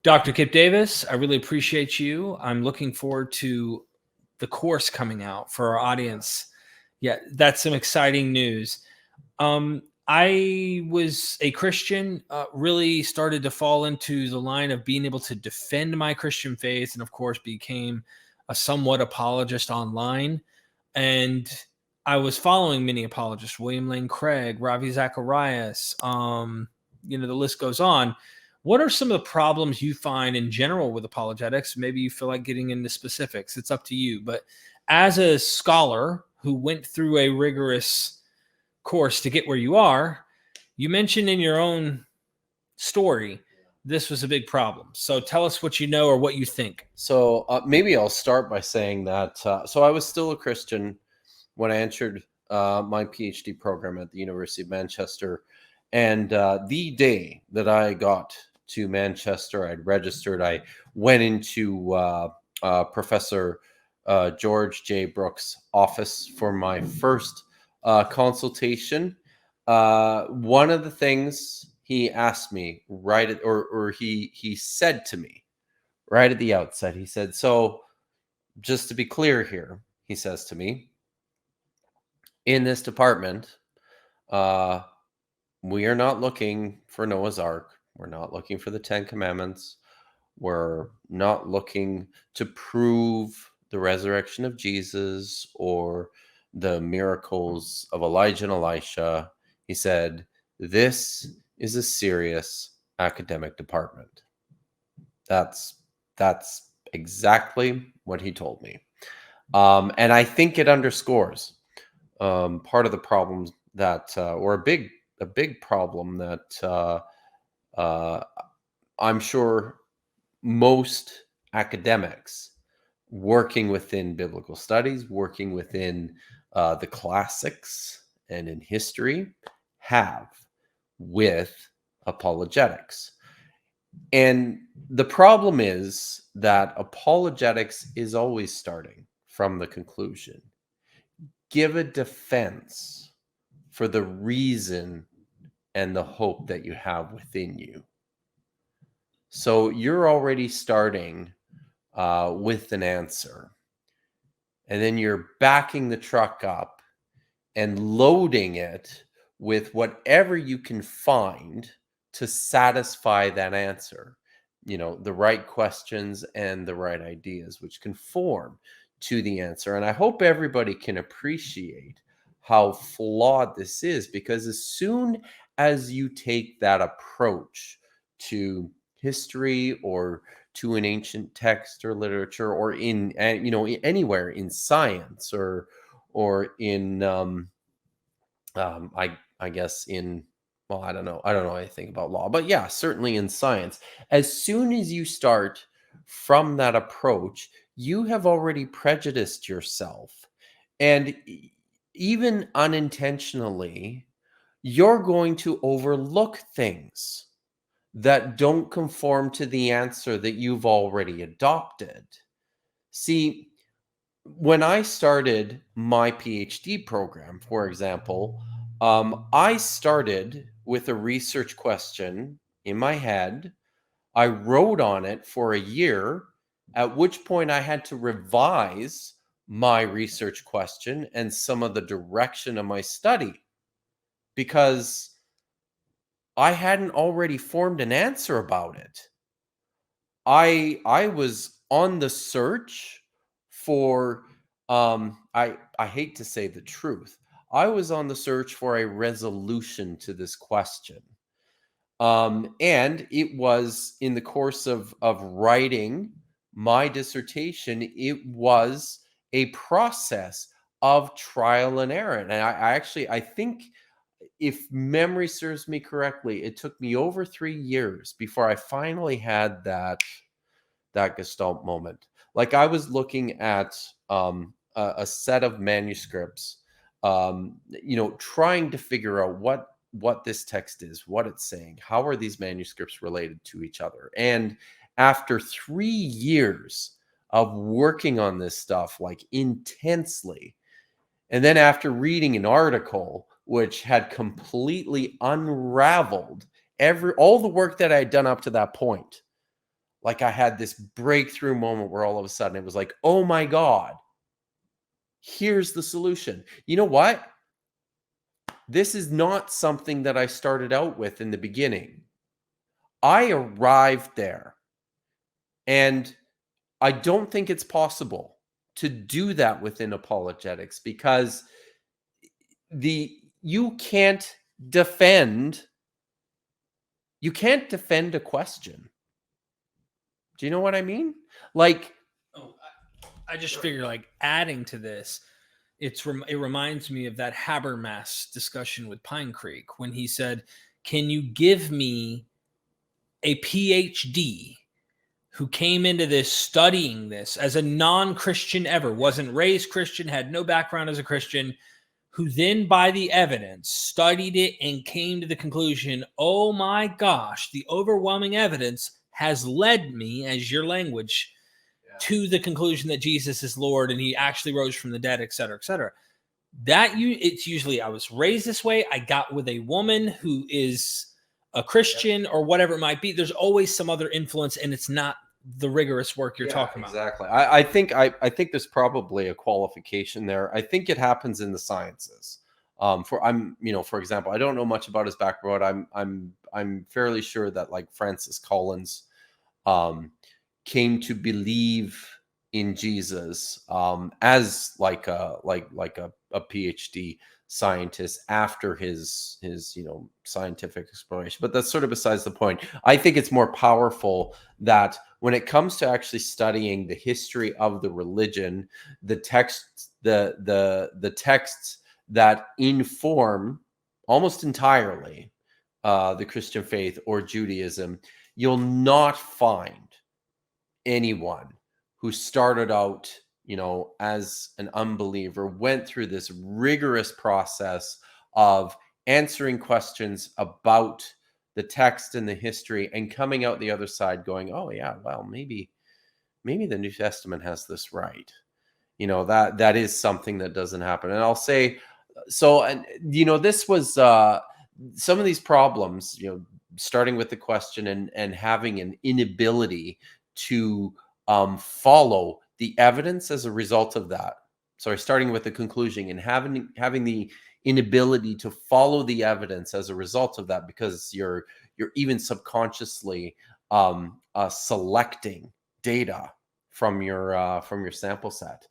Dr. Kipp Davis, I really appreciate you. I'm looking forward to the course coming out for our audience. Yeah, that's some exciting news. I was a Christian, really started to fall into the line of being able to defend my Christian faith, and of course, became a somewhat apologist online. And I was following many apologists, William Lane Craig, Ravi Zacharias, the list goes on. What are some of the problems you find in general with apologetics? Maybe you feel like getting into specifics. It's up to you. But as a scholar who went through a rigorous course to get where you are, you mentioned in your own story this was a big problem. So tell us what you know or what you think. So maybe I'll start by saying that. So I was still a Christian when I entered my PhD program at the University of Manchester. And the day that I got to Manchester, I'd registered, I went into Professor George J. Brooks' office for my first consultation. One of the things he asked me he said to me right at the outset, he said, so just to be clear here, he says to me, in this department, we are not looking for Noah's Ark. We're not looking for the Ten Commandments. We're not looking to prove the resurrection of Jesus or the miracles of Elijah and Elisha. He said, this is a serious academic department. That's exactly what he told me. And I think it underscores part of the problems that, or a big problem that I'm sure most academics working within biblical studies, working within the classics and in history have with apologetics. And the problem is that apologetics is always starting from the conclusion. Give a defense for the reason and the hope that you have within you. So you're already starting with an answer. And then you're backing the truck up and loading it with whatever you can find to satisfy that answer. The right questions and the right ideas, which conform to the answer. And I hope everybody can appreciate how flawed this is, because as soon as you take that approach to history or to an ancient text or literature, or in anywhere in science or in I guess in, well, I don't know anything about law, but yeah, certainly in science, as soon as you start from that approach, you have already prejudiced yourself. And even unintentionally, you're going to overlook things that don't conform to the answer that you've already adopted. See, when I started my PhD program, for example, I started with a research question in my head. I wrote on it for a year, at which point I had to revise my research question and some of the direction of my study, because I hadn't already formed an answer about it. I was on the search for I hate to say the truth. I was on the search for a resolution to this question. And it was in the course of writing my dissertation, it was a process of trial and error. And I think, if memory serves me correctly, it took me over 3 years before I finally had that Gestalt moment. Like, I was looking at a set of manuscripts, trying to figure out what this text is, what it's saying, how are these manuscripts related to each other. And after 3 years of working on this stuff, like, intensely, and then after reading an article which had completely unraveled all the work that I had done up to that point, like I had this breakthrough moment where all of a sudden it was like, oh my God, here's the solution. You know what? This is not something that I started out with in the beginning. I arrived there, and I don't think it's possible to do that within apologetics, because the you can't defend a question. Do you know what I mean? Like, Oh, I just figure like adding to this, it reminds me of that Habermas discussion with Pine Creek when he said, "Can you give me a PhD who came into this studying this as a non-Christian ever, wasn't raised Christian, had no background as a Christian, who then by the evidence studied it and came to the conclusion, oh my gosh, the overwhelming evidence has led me, as your language, to the conclusion that Jesus is Lord and he actually rose from the dead, et cetera, et cetera." It's usually, I was raised this way, I got with a woman who is a Christian or whatever it might be. There's always some other influence, and it's not the rigorous work you're talking about. Exactly. I think there's probably a qualification there. I think it happens in the sciences. For example, I don't know much about his background. I'm fairly sure that like Francis Collins came to believe in Jesus as like a PhD scientist after his scientific exploration. But that's sort of besides the point. I think it's more powerful that when it comes to actually studying the history of the religion, the texts that inform almost entirely the Christian faith or Judaism, you'll not find anyone who started out, as an unbeliever, went through this rigorous process of answering questions about the text and the history and coming out the other side going, oh yeah, well, maybe the New Testament has this right. That is something that doesn't happen. And I'll say, so, and this was some of these problems, starting with the question and having an inability to follow the evidence as a result of that. Sorry, starting with the conclusion and having the inability to follow the evidence as a result of that, because you're even subconsciously selecting data from your sample set.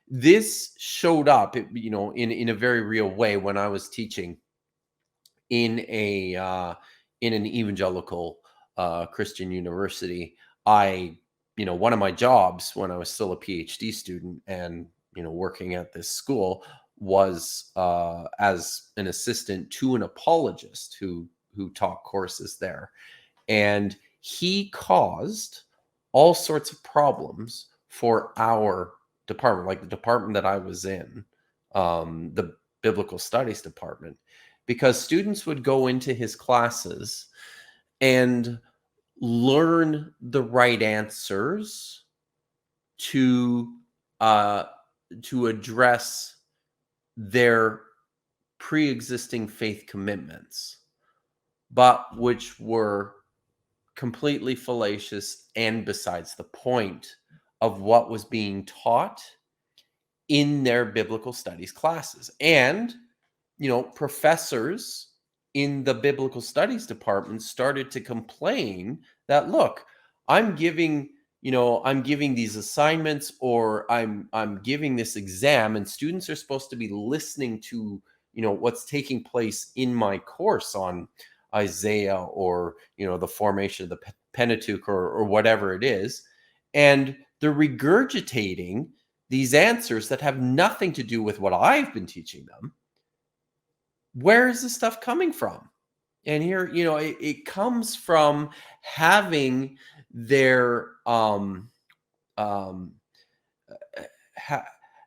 This showed up, in a very real way when I was teaching in an evangelical Christian university. One of my jobs when I was still a PhD student and working at this school was as an assistant to an apologist who taught courses there, and he caused all sorts of problems for our department, like the department that I was in, the biblical studies department, because students would go into his classes and learn the right answers to address their pre-existing faith commitments, but which were completely fallacious and besides the point of what was being taught in their biblical studies classes. And professors in the biblical studies department started to complain that, look, I'm giving these assignments, or I'm giving this exam, and students are supposed to be listening to what's taking place in my course on Isaiah, or the formation of the Pentateuch, or whatever it is, and they're regurgitating these answers that have nothing to do with what I've been teaching them. Where is this stuff coming from? And here, it comes from having their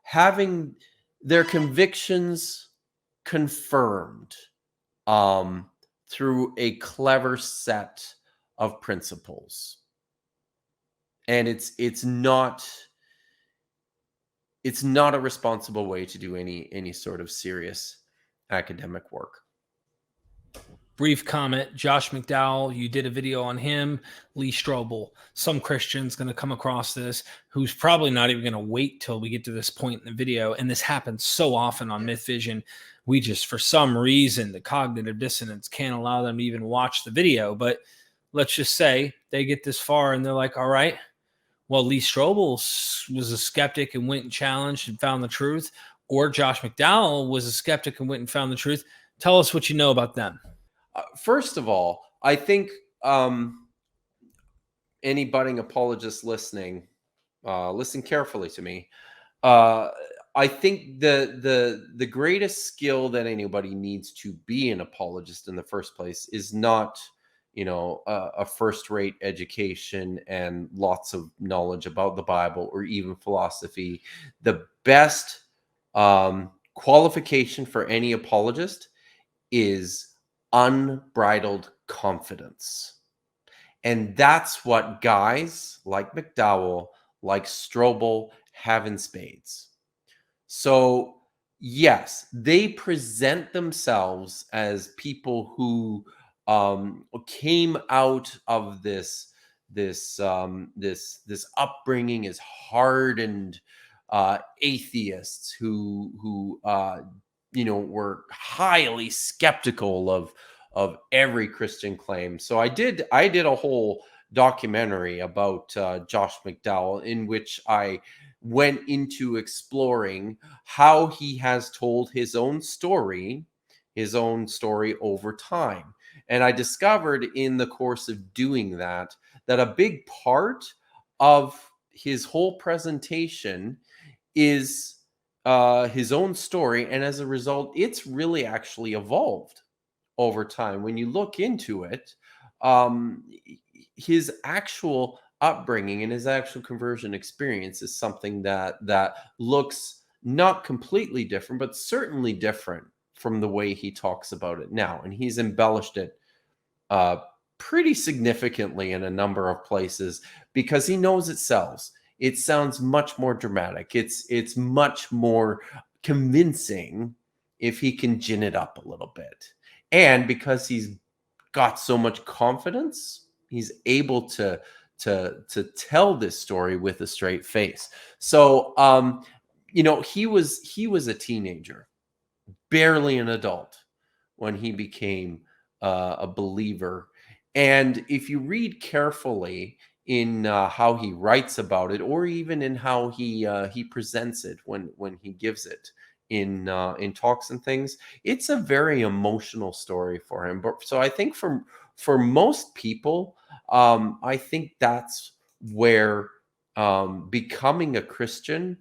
having their convictions confirmed through a clever set of principles. And it's not a responsible way to do any sort of serious academic work. brief comment. Josh McDowell, you did a video on him. Lee Strobel. Some Christian's going to come across this who's probably not even going to wait till we get to this point in the video. And this happens so often on MythVision. We just, for some reason, the cognitive dissonance can't allow them to even watch the video. But let's just say they get this far and they're like, all right, well, Lee Strobel was a skeptic and went and challenged and found the truth. Or Josh McDowell was a skeptic and went and found the truth. Tell us what you know about them. First of all, I think any budding apologists listening, listen carefully to me. I think the greatest skill that anybody needs to be an apologist in the first place is not, a first-rate education and lots of knowledge about the Bible or even philosophy. The best qualification for any apologist is unbridled confidence. And that's what guys like McDowell, like Strobel have in spades. So, yes, they present themselves as people who came out of this upbringing as hardened atheists who were highly skeptical of every Christian claim. So I did a whole documentary about Josh McDowell, in which I went into exploring how he has told his own story over time. And I discovered in the course of doing that a big part of his whole presentation is his own story. And as a result, it's really actually evolved over time. When you look into it, his actual upbringing and his actual conversion experience is something that looks not completely different, but certainly different from the way he talks about it now. And he's embellished it pretty significantly in a number of places because he knows it sells. It sounds much more dramatic. It's much more convincing if he can gin it up a little bit. And because he's got so much confidence, he's able to tell this story with a straight face. So, he was a teenager, barely an adult, when he became a believer. And if you read carefully in how he writes about it, or even in how he presents it when he gives it in talks and things, it's a very emotional story for him. But so I think for most people, I think that's where becoming a Christian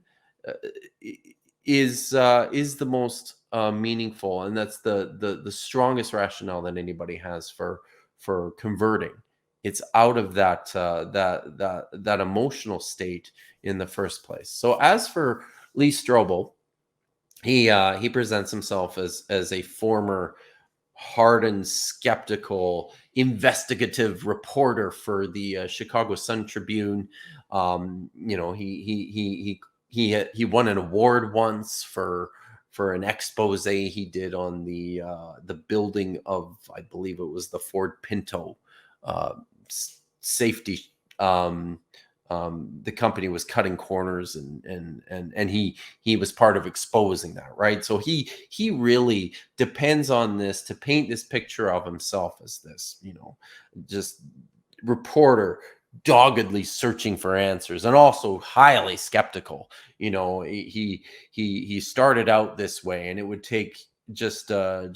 is the most meaningful, and that's the strongest rationale that anybody has for converting. It's out of that emotional state in the first place. So as for Lee Strobel, he presents himself as a former hardened, skeptical, investigative reporter for the Chicago Sun-Tribune. He won an award once for an expose he did on the building of, I believe it was the Ford Pinto safety. The company was cutting corners, and he was part of exposing that, right? So he really depends on this to paint this picture of himself as this, just reporter, doggedly searching for answers, and also highly skeptical. He started out this way, and it would take just a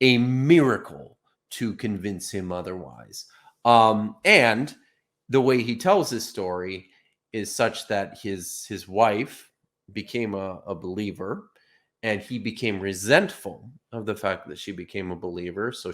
miracle to convince him otherwise. And the way he tells his story is such that his wife became a believer, and he became resentful of the fact that she became a believer. So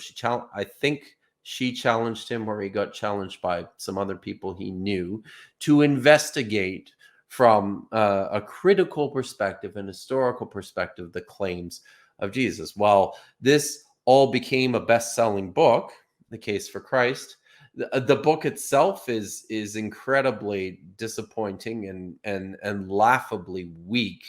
I think she challenged him, or he got challenged by some other people he knew, to investigate from a critical perspective, an historical perspective, the claims of Jesus. Well, this all became a best-selling book, The Case for Christ. The book itself is incredibly disappointing and laughably weak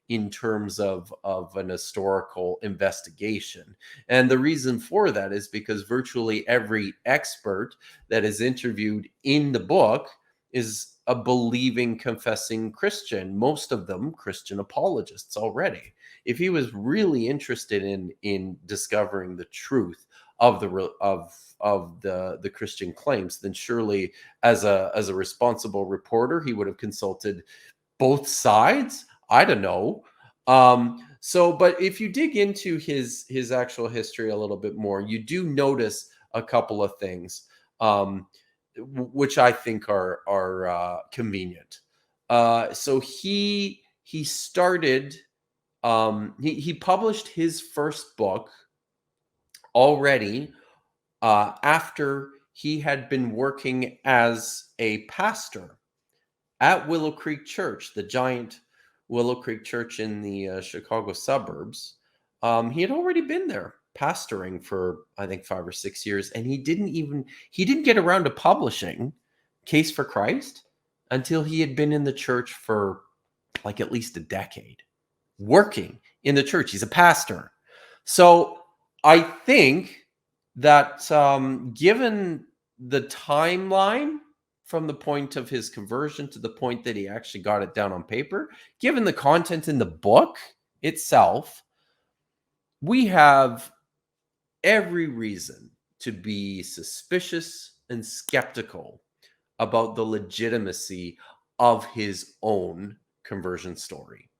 in terms of an historical investigation. And the reason for that is because virtually every expert that is interviewed in the book is a believing, confessing Christian, most of them Christian apologists already. If he was really interested in discovering the truth of the Christian claims, then surely as a responsible reporter, he would have consulted both sides. I don't know. But if you dig into his actual history a little bit more, you do notice a couple of things, which I think are convenient. So he started. He published his first book already after he had been working as a pastor at Willow Creek Church, the giant Willow Creek Church in the Chicago suburbs. He had already been there pastoring for, I think, 5 or 6 years, and he didn't get around to publishing Case for Christ until he had been in the church for like at least a decade, working in the church. He's a pastor. So I think that given the timeline from the point of his conversion to the point that he actually got it down on paper, given the content in the book itself, we have every reason to be suspicious and skeptical about the legitimacy of his own conversion story.